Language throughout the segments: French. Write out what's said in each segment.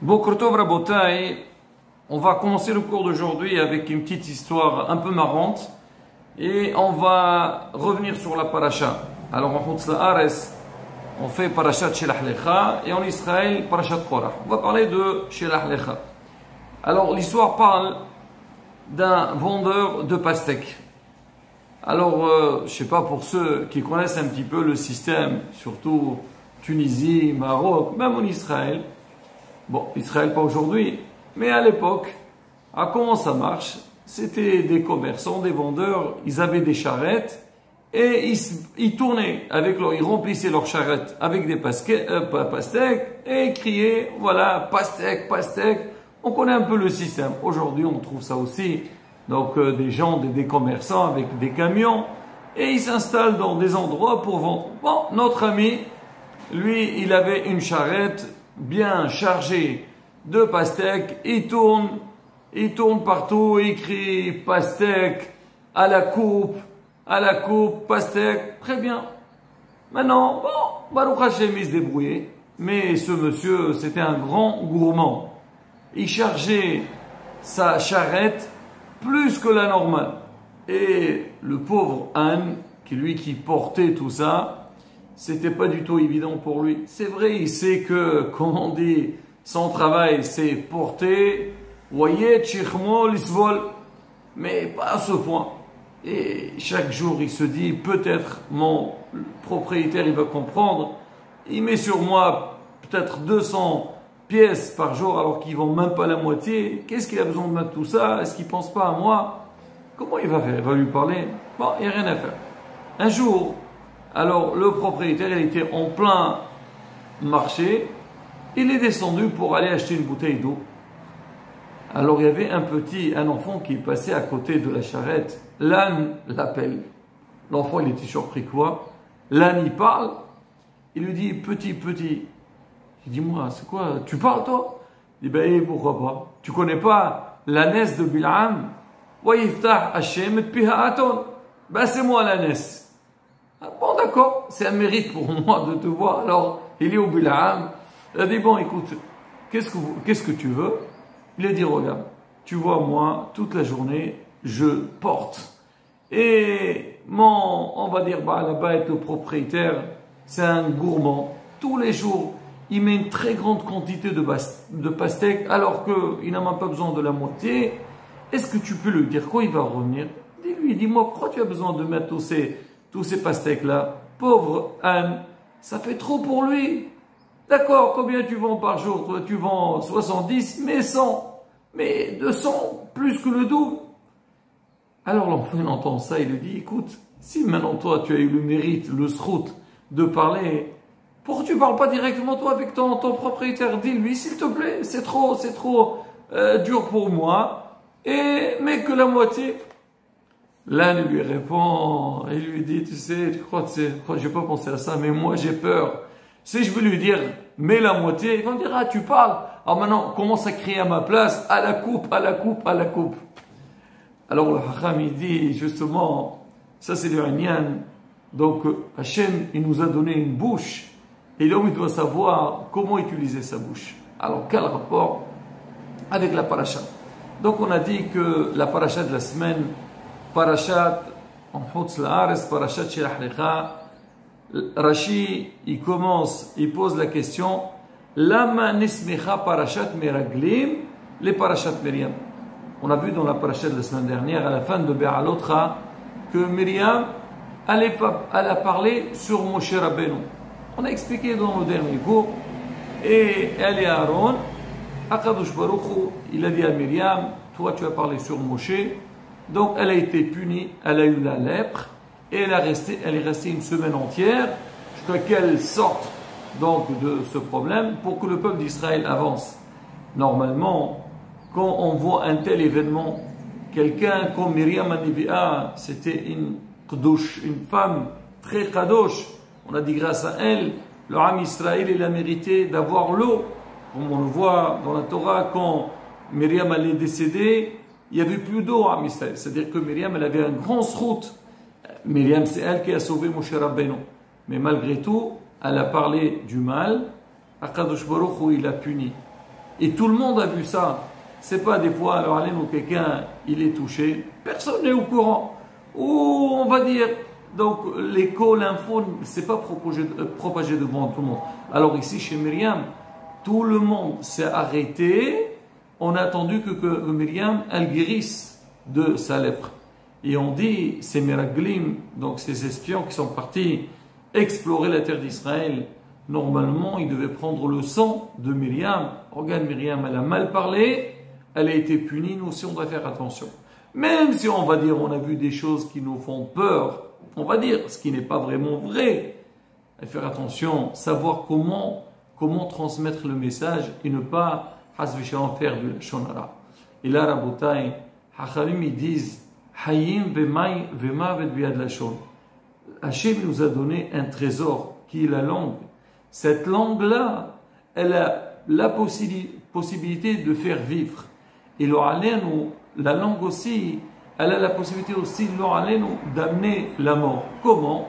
Boker Tov Rabotai, on va commencer le cours d'aujourd'hui avec une petite histoire un peu marrante et on va revenir sur la paracha. Alors en Chutz La'aretz, on fait parachat Shelach Lecha et en Israël parachat Korach. On va parler de Shelach Lecha. Alors l'histoire parle d'un vendeur de pastèques. Alors je sais pas, pour ceux qui connaissent un petit peu le système, surtout Tunisie, Maroc, même en Israël. Bon, Israël pas aujourd'hui, mais à l'époque, comment ça marche? C'était des commerçants, des vendeurs, ils avaient des charrettes et ils tournaient avec ils remplissaient leurs charrettes avec des pastèques et ils criaient, voilà, pastèque, pastèque. On connaît un peu le système. Aujourd'hui, on trouve ça aussi. Donc, des gens, des commerçants avec des camions et ils s'installent dans des endroits pour vendre. Bon, notre ami, lui, il avait une charrette bien chargée de pastèques. Il tourne partout, il crie pastèque à la coupe, pastèque. Très bien. Maintenant, bon, Baruch Hashem, il se débrouillait. Mais ce monsieur, c'était un grand gourmand. Il chargeait sa charrette plus que la normale. Et le pauvre Anne, qui portait tout ça, c'était pas du tout évident pour lui. C'est vrai, il sait que, comme on dit, son travail c'est porter, voyez, tchirmo, lisvol, mais pas à ce point. Et chaque jour, il se dit, peut-être mon propriétaire, il va comprendre, il met sur moi peut-être 200 pièces par jour alors qu'ils vont même pas la moitié. Qu'est-ce qu'il a besoin de mettre tout ça? Est-ce qu'il pense pas à moi? Comment il va faire? Il va lui parler? Bon, il n'y a rien à faire. Un jour, alors le propriétaire, il était en plein marché, il est descendu pour aller acheter une bouteille d'eau. Alors il y avait un enfant qui est passé à côté de la charrette. L'âne l'appelle. L'enfant, il était surpris, quoi? L'âne, il parle, il lui dit, petit. Il dit, moi, c'est quoi? Tu parles, toi? Il dit, ben, pourquoi pas? Tu connais pas l'ânesse de Bil'am? Wa yiftah Hashem et piha aton. Ben, c'est moi l'ânesse. Ah, bon, d'accord, c'est un mérite pour moi de te voir. Alors, il est au Bil'am. Il a dit, bon, écoute, qu'est-ce que tu veux? Il a dit, regarde, tu vois, moi, toute la journée, je porte. Et on va dire, bah, là-bas, être le propriétaire, c'est un gourmand. Tous les jours, il met une très grande quantité de pastèques, alors qu'il n'a même pas besoin de la moitié. Est-ce que tu peux lui dire quoi il va revenir? Dis-lui, dis-moi, pourquoi tu as besoin de mettre tous ces pastèques-là? Pauvre Anne, ça fait trop pour lui. D'accord, combien tu vends par jour? Toi, tu vends 70, mais 100. Mais 200, plus que le double. Alors l'enfant, il entend ça, il lui dit, écoute, si maintenant toi, tu as eu le mérite, le srout, de parler, pourquoi tu ne parles pas directement toi avec ton propriétaire? Dis-lui, s'il te plaît, c'est trop dur pour moi, mais que la moitié. L'âne lui répond, il lui dit, tu sais, je n'ai pas pensé à ça, mais moi j'ai peur. Si je veux lui dire, mets la moitié, il va me dire, ah, tu parles. Alors maintenant, commence à crier à ma place, à la coupe. Alors le Hacham, il dit, justement, ça c'est le Inyan. Donc, Hachem, il nous a donné une bouche. Et l'homme, il doit savoir comment utiliser sa bouche. Alors, quel rapport avec la paracha? Donc, on a dit que la paracha de la semaine, parachat en Chutz La'aretz, parachat Shelach Lecha, Rashi, il pose la question, Lama nismecha parachat meraglim, les parachat Myriam. On a vu dans la paracha de la semaine dernière, à la fin de Be'alotra, que Myriam, elle a parlé sur Moshe Rabbeinu. On a expliqué dans le dernier cours. Et elle et Aaron, Akadosh Baruch Hu, il a dit à Myriam, toi tu as parlé sur Moshe. Donc elle a été punie, elle a eu la lèpre. Et elle est restée une semaine entière jusqu'à qu'elle sorte donc de ce problème pour que le peuple d'Israël avance. Normalement, quand on voit un tel événement, quelqu'un comme Myriam Anivi'a, c'était une femme très kadosh. On a dit grâce à elle, le Ham Israël, il a mérité d'avoir l'eau. Comme on le voit dans la Torah, quand Myriam allait décéder, il n'y avait plus d'eau à Israël. C'est-à-dire que Myriam, elle avait un grand srout. Myriam, c'est elle qui a sauvé Moshe Rabbeinu. Mais malgré tout, elle a parlé du mal. Akadosh Baruch Hu, il a puni. Et tout le monde a vu ça. C'est pas des fois, alors allez, quelqu'un, il est touché, personne n'est au courant. Ou on va dire, donc l'écho, l'info, c'est pas propagé devant tout le monde. Alors ici, chez Myriam, tout le monde s'est arrêté. On a attendu que Myriam, elle guérisse de sa lèpre. Et on dit, ces Meraglim, donc ces espions qui sont partis explorer la terre d'Israël, normalement, ils devaient prendre le sang de Myriam. Regarde, Myriam, elle a mal parlé, elle a été punie, nous aussi on doit faire attention. Même si on va dire, on a vu des choses qui nous font peur, on va dire, ce qui n'est pas vraiment vrai, et faire attention, savoir comment transmettre le message et ne pas faire du shonara. Et là, Rabotai, Hachamim, ils disent, Hayim vemavet biad lashon. Hachem nous a donné un trésor qui est la langue. Cette langue-là, elle a la possibilité de faire vivre. Et la langue aussi, elle a la possibilité aussi d'amener la mort. Comment?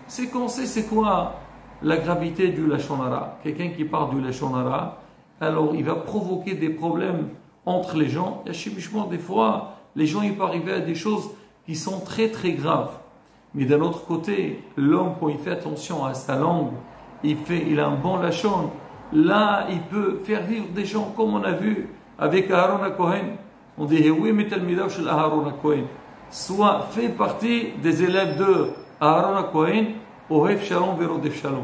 C'est qu'on sait c'est quoi la gravité du lashon hara. Quelqu'un qui parle du lashon hara, alors il va provoquer des problèmes entre les gens. Et chimiquement, des fois, les gens ils peuvent arriver à des choses qui sont très très graves. Mais d'un autre côté, l'homme, quand il fait attention à sa langue, il a un bon lashon, là il peut faire vivre des gens comme on a vu avec Aaron HaKohen. On dit oui, mais talmidav shel Aaron HaKohen. Soit fait partie des élèves de Aaron HaKohen, Ohev Shalom Verodef Shalom.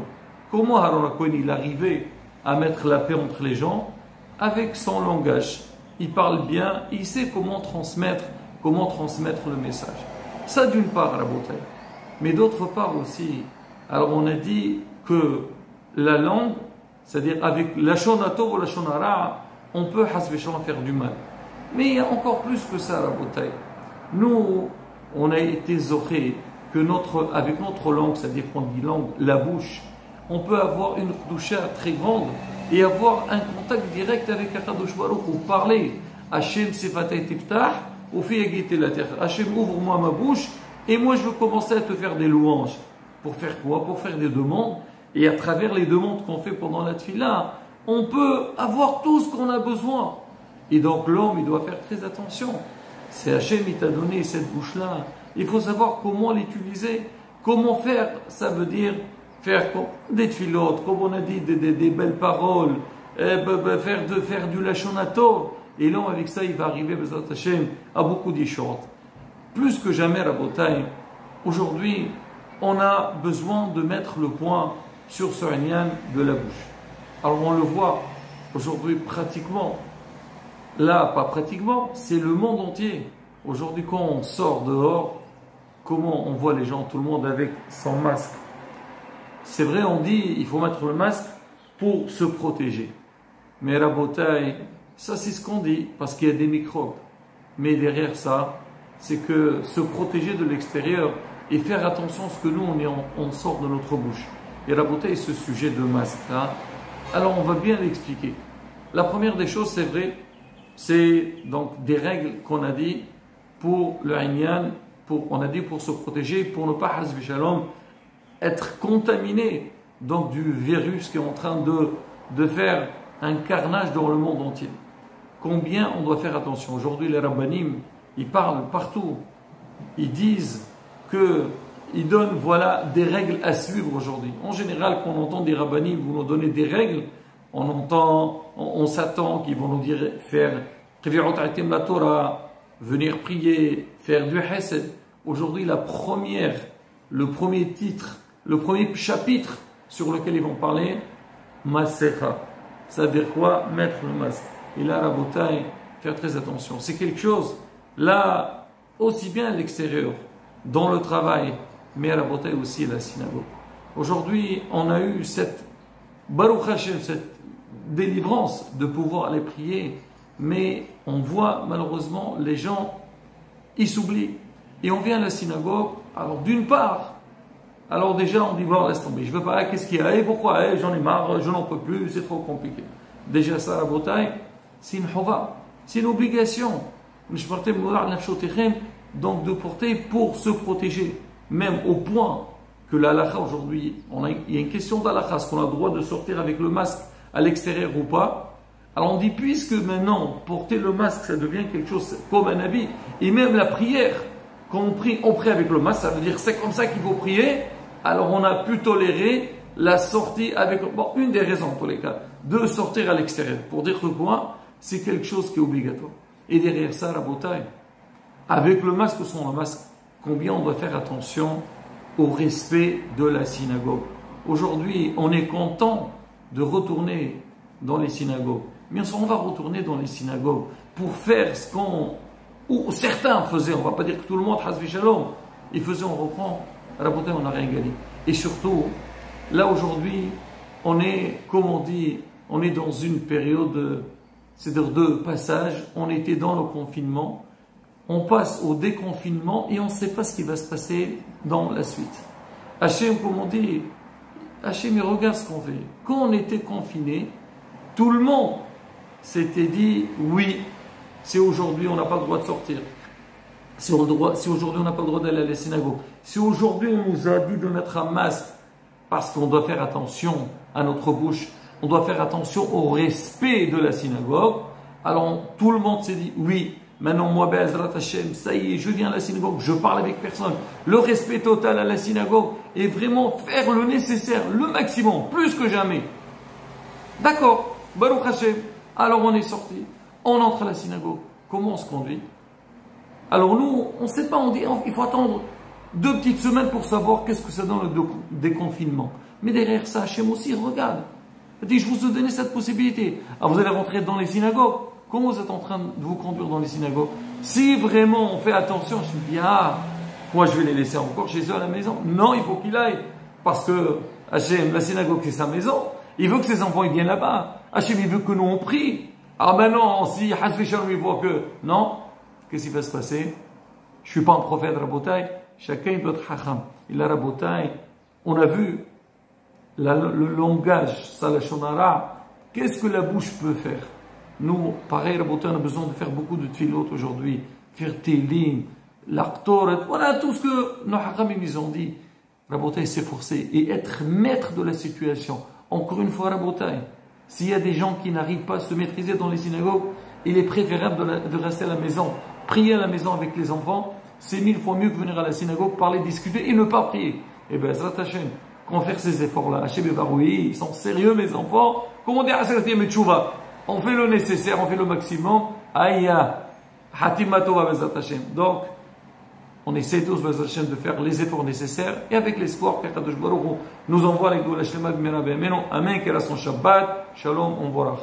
Comment Aaron HaKohen il arrivait à mettre la paix entre les gens? Avec son langage. Il parle bien, il sait comment transmettre le message. Ça d'une part, la beauté. Mais d'autre part aussi, alors on a dit que la langue, c'est-à-dire avec la shonatov ou la shonara, on peut faire du mal. Mais il y a encore plus que ça, la beauté. Nous, on a été zorés que avec notre langue, c'est-à-dire qu'on dit langue, la bouche, on peut avoir une doucha très grande et avoir un contact direct avec Akadosh Baruch ou parler. Hachem Sifatay Tiftah, ou fi la terre. Hachem, ouvre-moi ma bouche et moi je veux commencer à te faire des louanges. Pour faire quoi? Pour faire des demandes. Et à travers les demandes qu'on fait pendant la tefila, on peut avoir tout ce qu'on a besoin. Et donc l'homme, il doit faire très attention. C'est Hachem, il t'a donné cette bouche-là. Il faut savoir comment l'utiliser. Comment faire? Ça veut dire faire des tfilotes, comme on a dit, des belles paroles, faire du lachon. Et l'homme, avec ça, il va arriver, Bezrat Hachem, à beaucoup d'ishot. Plus que jamais, Rabotai, aujourd'hui, on a besoin de mettre le point sur ce régnan de la bouche. Alors on le voit aujourd'hui pratiquement, là pas pratiquement, c'est le monde entier. Aujourd'hui quand on sort dehors, comment on voit les gens, tout le monde avec son masque. C'est vrai, on dit il faut mettre le masque pour se protéger. Mais Rabotai, ça c'est ce qu'on dit, parce qu'il y a des microbes. Mais derrière ça, c'est que se protéger de l'extérieur et faire attention à ce que nous on sort de notre bouche. Et Rabotai, ce sujet de masque là, alors on va bien l'expliquer. La première des choses, c'est vrai, c'est donc des règles qu'on a dit pour le Inyan, on a dit pour se protéger, pour ne pas, Hazbi Shalom, être contaminé donc du virus qui est en train de faire un carnage dans le monde entier. Combien on doit faire attention. Aujourd'hui, les Rabbanim, ils parlent partout. Ils disent qu'ils donnent voilà, des règles à suivre aujourd'hui. En général, quand on entend des Rabbanim vous nous donner des règles, on s'attend qu'ils vont nous dire faire la Torah, venir prier, faire du Hesed. Aujourd'hui, le premier titre, le premier chapitre sur lequel ils vont parler, Masecha. Ça veut dire quoi? Mettre le masque. Et là, la bouteille, faire très attention. C'est quelque chose, là, aussi bien à l'extérieur, dans le travail, mais à la bouteille aussi à la synagogue. Aujourd'hui, on a eu cette Baruch Hashem, cette délivrance de pouvoir aller prier, mais on voit malheureusement les gens, ils s'oublient. Et on vient à la synagogue, alors d'une part, alors déjà on dit bon laisse tomber, je veux pas, qu'est-ce qu'il y a, et pourquoi, j'en ai marre, je n'en peux plus, c'est trop compliqué. Déjà ça, la bouteille, c'est une chova, c'est une obligation. Donc de porter pour se protéger, même au point que l'halakha aujourd'hui, il y a une question d'halakha, est-ce qu'on a le droit de sortir avec le masque à l'extérieur ou pas? Alors on dit, puisque maintenant, porter le masque, ça devient quelque chose comme un habit, et même la prière, quand on prie avec le masque, ça veut dire c'est comme ça qu'il faut prier, alors on a pu tolérer la sortie avec, bon, une des raisons en tous les cas, de sortir à l'extérieur. Pour dire que quoi, c'est quelque chose qui est obligatoire. Et derrière ça, la bouteille, avec le masque ou sans le masque, combien on doit faire attention au respect de la synagogue. Aujourd'hui, on est content de retourner dans les synagogues. Mais on va retourner dans les synagogues pour faire ce ou certains faisaient, on ne va pas dire que tout le monde, Hazvi Shalom, ils faisaient, on reprend, à la bouteille, on n'a rien gagné. Et surtout, là aujourd'hui, on est, comme on dit, on est dans une période, c'est-à-dire de passage, on était dans le confinement, on passe au déconfinement et on ne sait pas ce qui va se passer dans la suite. Hachem, comme on dit, Hachem, regarde ce qu'on fait. Quand on était confiné, tout le monde s'était dit, oui, si aujourd'hui on n'a pas le droit de sortir, si aujourd'hui on n'a pas le droit d'aller à la synagogue, si aujourd'hui on nous a dit de mettre un masque, parce qu'on doit faire attention à notre bouche, on doit faire attention au respect de la synagogue, alors tout le monde s'est dit, oui, maintenant moi, Be'ezrat Hashem, ça y est, je viens à la synagogue, je parle avec personne, le respect total à la synagogue, et vraiment faire le nécessaire, le maximum, plus que jamais. D'accord, Baruch Hashem, alors on est sorti, on entre à la synagogue, comment on se conduit? Alors nous, on ne sait pas, on dit, il faut attendre 2 petites semaines pour savoir qu'est-ce que ça donne le déconfinement. Mais derrière ça, Hachem aussi regarde. Il dit, je vous ai donné cette possibilité. Alors vous allez rentrer dans les synagogues. Comment vous êtes en train de vous conduire dans les synagogues? Si vraiment on fait attention, je me dis, moi je vais les laisser encore chez eux à la maison. Non, il faut qu'il aille. Parce que Hachem, la synagogue c'est sa maison. Il veut que ses enfants ils viennent là-bas. Hachem, il veut que nous on prie. Alors maintenant, si Hazvi Shalom il voit que, non, qu'est-ce qui va se passer? Je ne suis pas un prophète, Rabotai. Chacun doit être hacham. Il a Rabotai. On a vu le langage, ça la shonara. Qu'est-ce que la bouche peut faire? Nous, pareil, Rabotai, on a besoin de faire beaucoup de tfilot aujourd'hui. Faire télim, l'aktoret. Voilà tout ce que nos hacham ils ont dit. Rabotai s'efforcer et être maître de la situation. Encore une fois, Rabotai. S'il y a des gens qui n'arrivent pas à se maîtriser dans les synagogues, il est préférable de rester à la maison. Prier à la maison avec les enfants, c'est 1000 fois mieux que venir à la synagogue, parler, discuter et ne pas prier. Et bien, Zrat Hashem, qu'on fait ces efforts-là, Hachem et Baroui, ils sont sérieux, mes enfants. Comme on dit à Asratim et Tchouva, on fait le nécessaire, on fait le maximum. Aïya, Hatimato Zrat Hashem. Donc, on essaie tous, Zrat Hashem, de faire les efforts nécessaires et avec l'espoir qu'Akadosh Baruch Hu nous envoie les Goula Shlema B'Mera B'Amenu. Amen, qu'elle a son Shabbat. Shalom, on vorach.